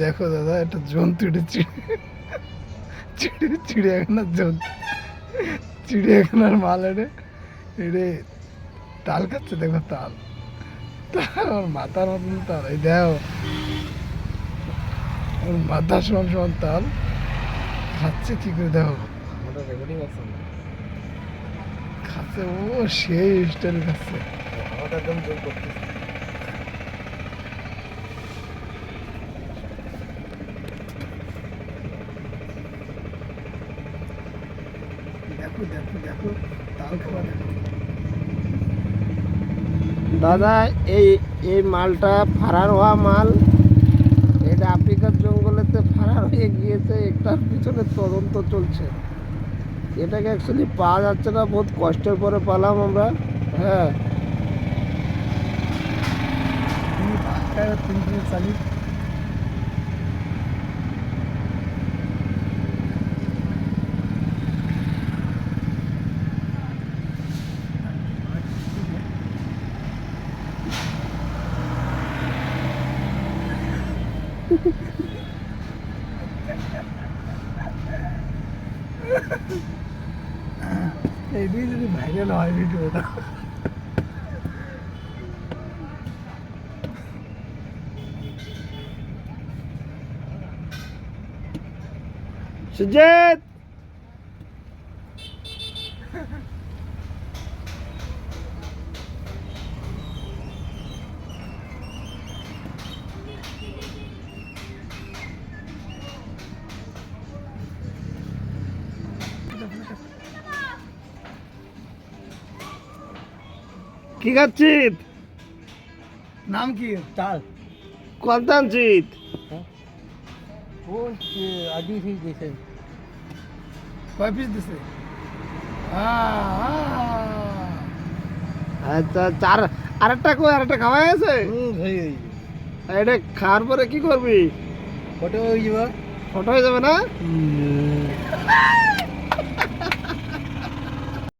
দেখো দাদা, এটা জন্তু, এটা চিড়িয়াখানার জন্তু, চিড়িয়াখানার মাল। এটা তাল খাচ্ছে, দেখো তাল, ওর মাথার মতন তাল, এই দেখো ওর মাথার সমান সমান তাল খাচ্ছে কি করে, দেখো খাচ্ছে, ও সেই স্টাইল খাচ্ছে। একদম জোর করতেছে। দেখো দেখো দেখো তাল খাওয়া, দেখো দাদা, এই এই মালটা ফারার হওয়া মাল। এটা আফ্রিকার জঙ্গলেতে ফারার হয়ে গিয়েছে, একটার পিছনে তদন্ত চলছে। এটাকে অ্যাকচুয়ালি পাওয়া যাচ্ছে না, বহুত কষ্টের পরে পালাম আমরা। হ্যাঁ, তিন দিন চালি। এইটাই যদি ভাইরাল হয় ভিডিওটা, সুজিত, কি খাচ্ছিস? নাম কি? চাল। কত আনছিস? ও আদি ঠিক দিছে, কয় পিস দিছে? আচ্ছা, চার। আরেকটা কই? আরেকটা খাওয়া গেছে? হয়ে এটা খাওয়ার পরে কি করবি? ফটো হয়ে যাবে। ফটো হয়ে যাবে না?